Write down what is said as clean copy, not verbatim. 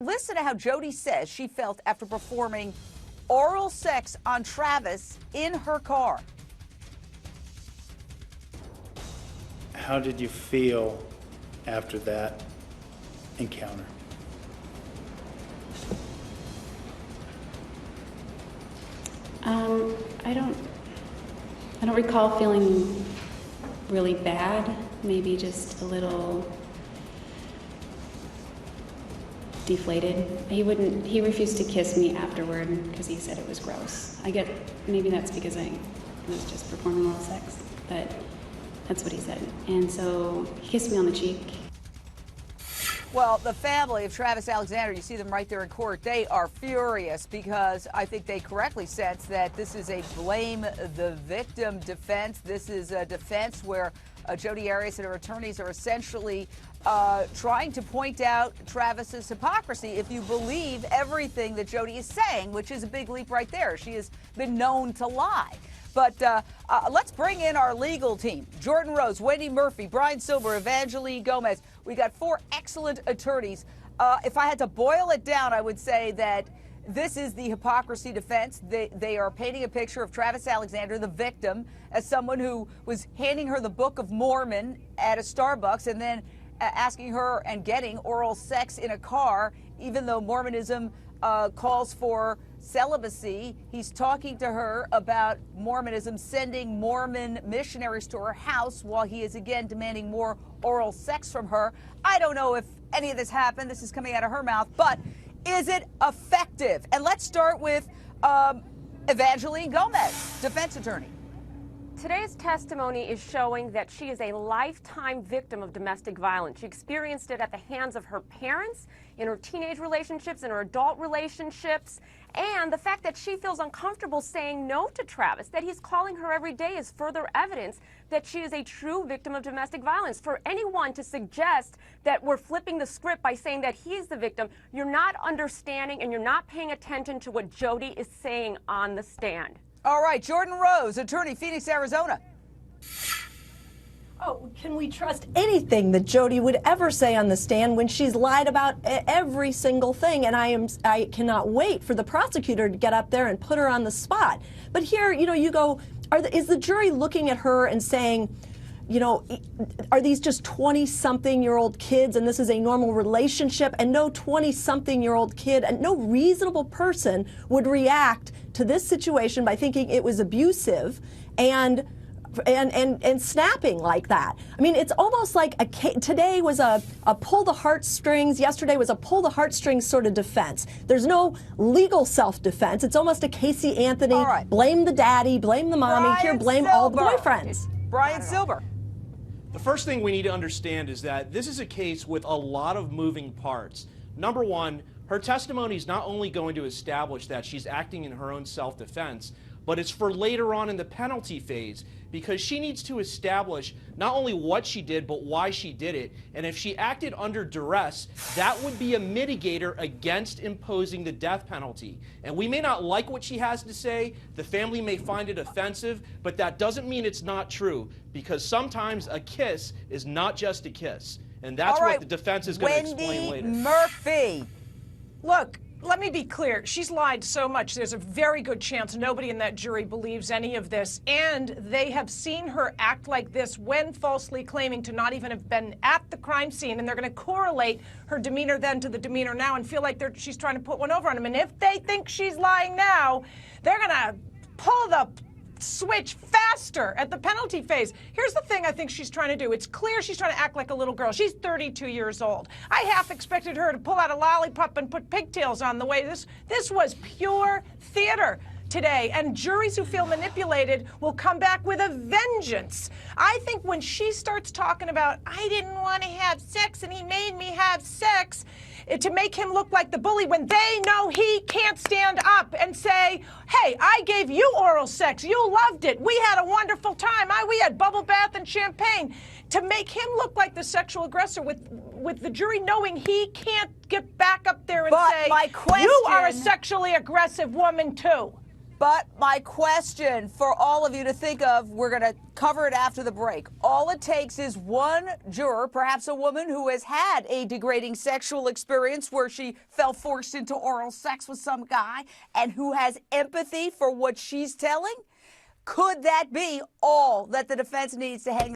Listen to how Jodi says she felt after performing oral sex on Travis in her car. How did you feel after that encounter? I don't recall feeling really bad. Maybe just a little deflated. He refused to kiss me afterward because he said it was gross. Maybe that's because I was just performing oral sex, but that's what he said. And so he kissed me on the cheek. Well, the family of Travis Alexander, you see them right there in court, they are furious because I think they correctly sense that this is a blame the victim defense. This is a defense where Jodi Arias and her attorneys are essentially trying to point out Travis's hypocrisy if you believe everything that Jodi is saying, which is a big leap right there. She has been known to lie. But let's bring in our legal team. Jordan Rose, Wendy Murphy, Brian Silver, Evangeline Gomez. We got four excellent attorneys. If I had to boil it down, I would say that this is the hypocrisy defense. They are painting a picture of Travis Alexander, the victim, as someone who was handing her the Book of Mormon at a Starbucks and then asking her and getting oral sex in a car, even though Mormonism calls for celibacy. He's talking to her about Mormonism, sending Mormon missionaries to her house while he is again demanding more oral sex from her. I don't know if any of this happened. This is coming out of her mouth, but is it effective? And let's start with Evangeline Gomez, defense attorney. Today's testimony is showing that she is a lifetime victim of domestic violence. She experienced it at the hands of her parents, in her teenage relationships, in her adult relationships, and the fact that she feels uncomfortable saying no to Travis, that he's calling her every day, is further evidence that she is a true victim of domestic violence. For anyone to suggest that we're flipping the script by saying that he's the victim, you're not understanding and you're not paying attention to what Jodi is saying on the stand. All right, Jordan Rose, attorney, Phoenix, Arizona. Oh, can we trust anything that Jodi would ever say on the stand when she's lied about every single thing? And I cannot wait for the prosecutor to get up there and put her on the spot. But here, you go, is the jury looking at her and saying, are these just 20-something-year-old kids and this is a normal relationship? And no 20-something-year-old kid and no reasonable person would react to this situation by thinking it was abusive and snapping like that. I mean, it's almost like today was a pull the heartstrings, yesterday was a pull the heartstrings sort of defense. There's no legal self-defense. It's almost a Casey Anthony, blame the daddy, blame the mommy, Brian here, blame Silver. all the boyfriends. Brian Silver. The first thing we need to understand is that this is a case with a lot of moving parts. Number one, her testimony is not only going to establish that she's acting in her own self-defense, but it's for later on in the penalty phase, because she needs to establish not only what she did, but why she did it. And if she acted under duress, that would be a mitigator against imposing the death penalty. And we may not like what she has to say, the family may find it offensive, but that doesn't mean it's not true, because sometimes a kiss is not just a kiss. And that's what the defense is going to explain later. Wendy Murphy. Look, let me be clear. She's lied so much. There's a very good chance nobody in that jury believes any of this. And they have seen her act like this when falsely claiming to not even have been at the crime scene. And they're going to correlate her demeanor then to the demeanor now and feel like she's trying to put one over on them. And if they think she's lying now, they're going to pull the switch faster at the penalty phase. Here's the thing I think she's trying to do. It's clear she's trying to act like a little girl. She's 32 years old. I half expected her to pull out a lollipop and put pigtails on the way. This was pure theater today, and juries who feel manipulated will come back with a vengeance. I think when she starts talking about, I didn't want to have sex and he made me have sex, to make him look like the bully when they know he can't stand up and say, hey, I gave you oral sex. You loved it. We had a wonderful time. We had bubble bath and champagne. To make him look like the sexual aggressor with the jury knowing he can't get back up there and say, you are a sexually aggressive woman too. But my question for all of you to think of, we're going to cover it after the break. All it takes is one juror, perhaps a woman who has had a degrading sexual experience where she felt forced into oral sex with some guy and who has empathy for what she's telling. Could that be all that the defense needs to hang